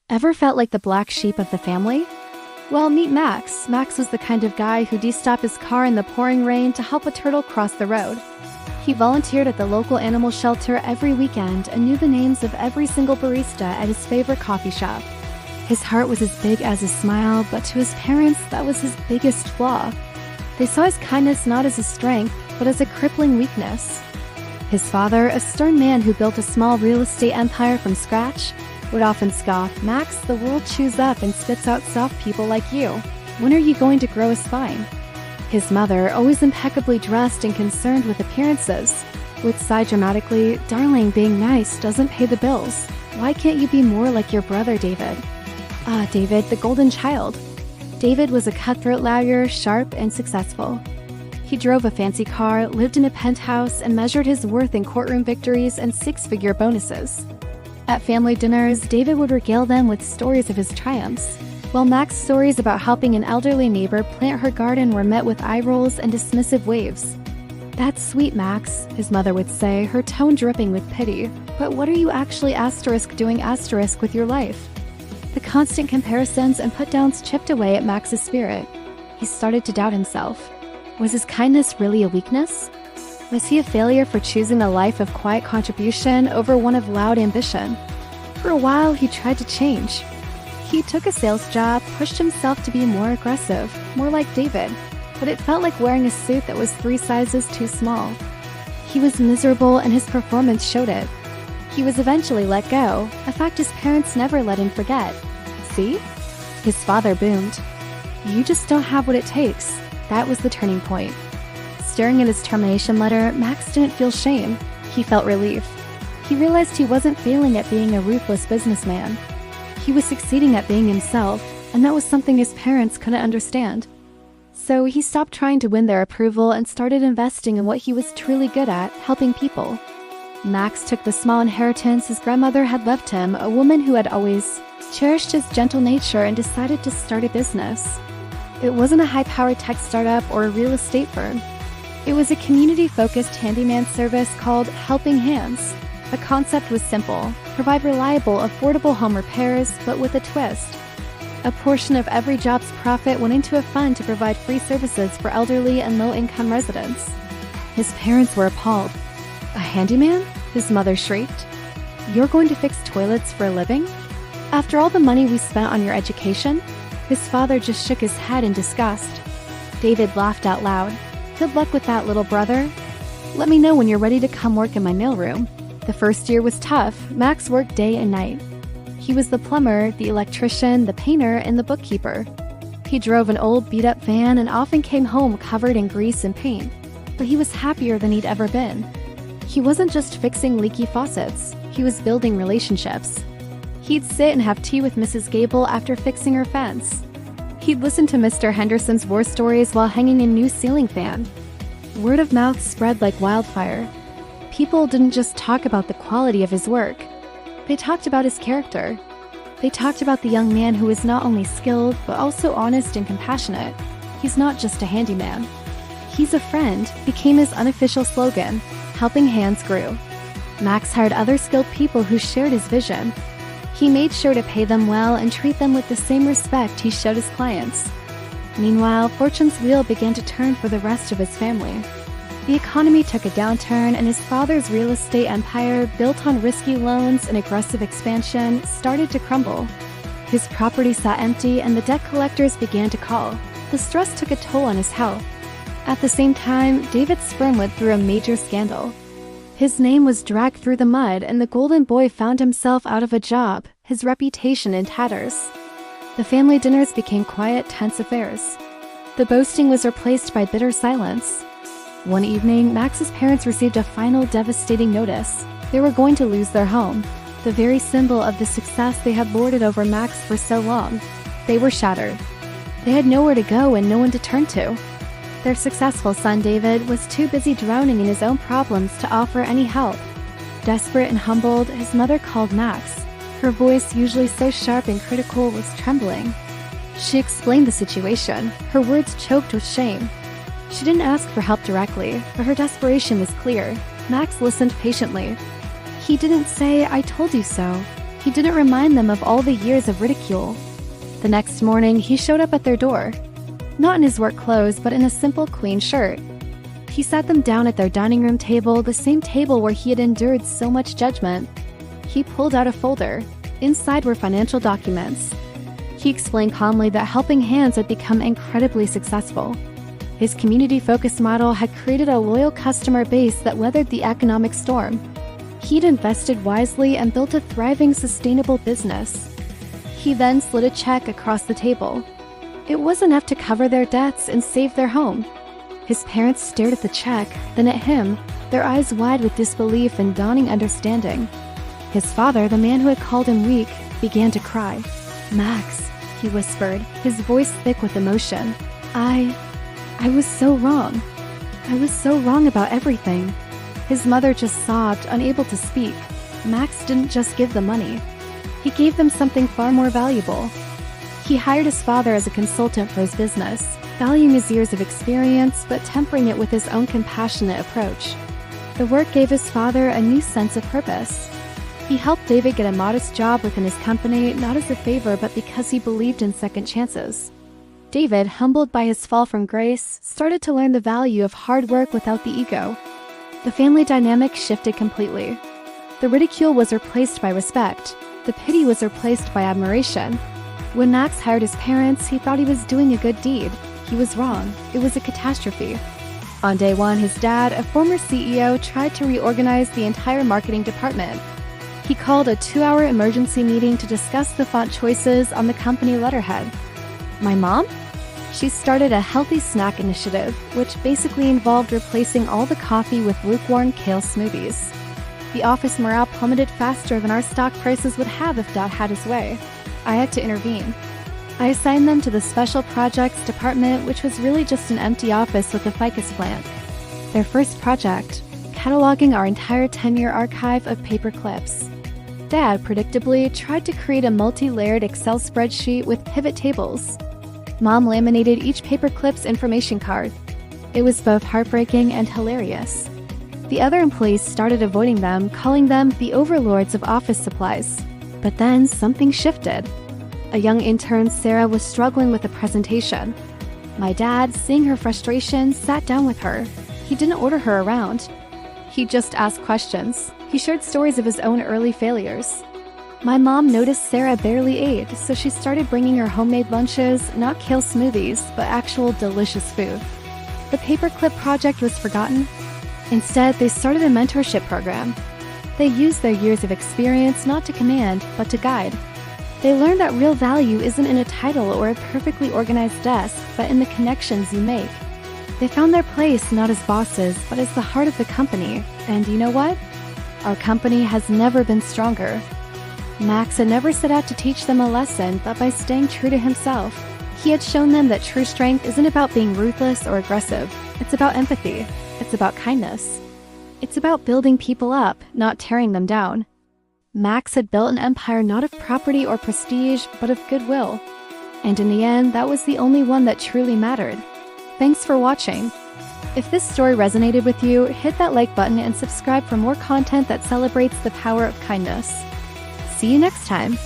Ever felt like the black sheep of the family? Well, meet Max. Max was the kind of guy who de-stopped his car in the pouring rain to help a turtle cross the road. He volunteered at the local animal shelter every weekend and knew the names of every single barista at his favorite coffee shop. His heart was as big as his smile, but to his parents, that was his biggest flaw. They saw his kindness not as a strength, but as a crippling weakness. His father, a stern man who built a small real estate empire from scratch, would often scoff, "Max, the world chews up and spits out soft people like you. When are you going to grow a spine?" His mother, always impeccably dressed and concerned with appearances, would sigh dramatically, "Darling, being nice doesn't pay the bills. Why can't you be more like your brother, David?" Ah, David, the golden child. David was a cutthroat lawyer, sharp and successful. He drove a fancy car, lived in a penthouse, and measured his worth in courtroom victories and six-figure bonuses. At family dinners, David would regale them with stories of his triumphs, while Max's stories about helping an elderly neighbor plant her garden were met with eye rolls and dismissive waves. "That's sweet, Max," his mother would say, her tone dripping with pity. "But what are you actually doing with your life?" The constant comparisons and put-downs chipped away at Max's spirit. He started to doubt himself. Was his kindness really a weakness? Was he a failure for choosing a life of quiet contribution over one of loud ambition? For a while, he tried to change. He took a sales job, pushed himself to be more aggressive, more like David, but it felt like wearing a suit that was 3 sizes too small. He was miserable and his performance showed it. He was eventually let go, a fact his parents never let him forget. "See?" His father boomed. "You just don't have what it takes." That was the turning point. Staring at his termination letter, Max didn't feel shame. He felt relief. He realized he wasn't failing at being a ruthless businessman. He was succeeding at being himself, and that was something his parents couldn't understand. So he stopped trying to win their approval and started investing in what he was truly good at, helping people. Max took the small inheritance his grandmother had left him, a woman who had always cherished his gentle nature, and decided to start a business. It wasn't a high-powered tech startup or a real estate firm. It was a community-focused handyman service called Helping Hands. The concept was simple: provide reliable, affordable home repairs, but with a twist. A portion of every job's profit went into a fund to provide free services for elderly and low-income residents. His parents were appalled. "A handyman?" his mother shrieked. "You're going to fix toilets for a living? After all the money we spent on your education?" His father just shook his head in disgust. David laughed out loud. "Good luck with that, little brother. Let me know when you're ready to come work in my mailroom." The first year was tough. Max worked day and night. He was the plumber, the electrician, the painter, and the bookkeeper. He drove an old beat-up van and often came home covered in grease and paint. But he was happier than he'd ever been. He wasn't just fixing leaky faucets. He was building relationships. He'd sit and have tea with Mrs. Gable after fixing her fence. He'd listen to Mr. Henderson's war stories while hanging a new ceiling fan. Word of mouth spread like wildfire. People didn't just talk about the quality of his work. They talked about his character. They talked about the young man who was not only skilled, but also honest and compassionate. "He's not just a handyman. He's a friend," became his unofficial slogan. Helping Hands grew. Max hired other skilled people who shared his vision. He made sure to pay them well and treat them with the same respect he showed his clients. Meanwhile, Fortune's wheel began to turn for the rest of his family. The economy took a downturn, and his father's real estate empire, built on risky loans and aggressive expansion, started to crumble. His property sat empty, and the debt collectors began to call. The stress took a toll on his health. At the same time, David's firm went through a major scandal. His name was dragged through the mud, and the golden boy found himself out of a job, his reputation in tatters. The family dinners became quiet, tense affairs. The boasting was replaced by bitter silence. One evening, Max's parents received a final devastating notice. They were going to lose their home, the very symbol of the success they had lorded over Max for so long. They were shattered. They had nowhere to go and no one to turn to. Their successful son, David, was too busy drowning in his own problems to offer any help. Desperate and humbled, his mother called Max. Her voice, usually so sharp and critical, was trembling. She explained the situation, her words choked with shame. She didn't ask for help directly, but her desperation was clear. Max listened patiently. He didn't say, "I told you so." He didn't remind them of all the years of ridicule. The next morning, he showed up at their door. Not in his work clothes, but in a simple clean shirt. He sat them down at their dining room table, the same table where he had endured so much judgment. He pulled out a folder. Inside were financial documents. He explained calmly that Helping Hands had become incredibly successful. His community-focused model had created a loyal customer base that weathered the economic storm. He'd invested wisely and built a thriving, sustainable business. He then slid a check across the table. It was enough to cover their debts and save their home. His parents stared at the check, then at him, their eyes wide with disbelief and dawning understanding. His father, the man who had called him weak, began to cry. "Max," he whispered, his voice thick with emotion. I was so wrong. I was so wrong about everything." His mother just sobbed, unable to speak. Max didn't just give the money. He gave them something far more valuable. He hired his father as a consultant for his business, valuing his years of experience but tempering it with his own compassionate approach. The work gave his father a new sense of purpose. He helped David get a modest job within his company, not as a favor but because he believed in second chances. David, humbled by his fall from grace, started to learn the value of hard work without the ego. The family dynamic shifted completely. The ridicule was replaced by respect. The pity was replaced by admiration. When Max hired his parents, he thought he was doing a good deed. He was wrong. It was a catastrophe. On day one, his dad, a former CEO, tried to reorganize the entire marketing department. He called a 2-hour emergency meeting to discuss the font choices on the company letterhead. My mom? She started a healthy snack initiative, which basically involved replacing all the coffee with lukewarm kale smoothies. The office morale plummeted faster than our stock prices would have if Dad had his way. I had to intervene. I assigned them to the Special Projects Department, which was really just an empty office with a ficus plant. Their first project, cataloging our entire 10-year archive of paper clips. Dad, predictably, tried to create a multi-layered Excel spreadsheet with pivot tables. Mom laminated each paperclip's information card. It was both heartbreaking and hilarious. The other employees started avoiding them, calling them the overlords of office supplies. But then something shifted. A young intern, Sarah, was struggling with a presentation. My dad, seeing her frustration, sat down with her. He didn't order her around. He just asked questions. He shared stories of his own early failures. My mom noticed Sarah barely ate, so she started bringing her homemade lunches, not kale smoothies, but actual delicious food. The paperclip project was forgotten. Instead, they started a mentorship program. They used their years of experience not to command, but to guide. They learned that real value isn't in a title or a perfectly organized desk, but in the connections you make. They found their place not as bosses, but as the heart of the company. And you know what? Our company has never been stronger. Max had never set out to teach them a lesson, but by staying true to himself, he had shown them that true strength isn't about being ruthless or aggressive. It's about empathy. It's about kindness. It's about building people up, not tearing them down. Max had built an empire not of property or prestige, but of goodwill. And in the end, that was the only one that truly mattered. Thanks for watching. If this story resonated with you, hit that like button and subscribe for more content that celebrates the power of kindness. See you next time.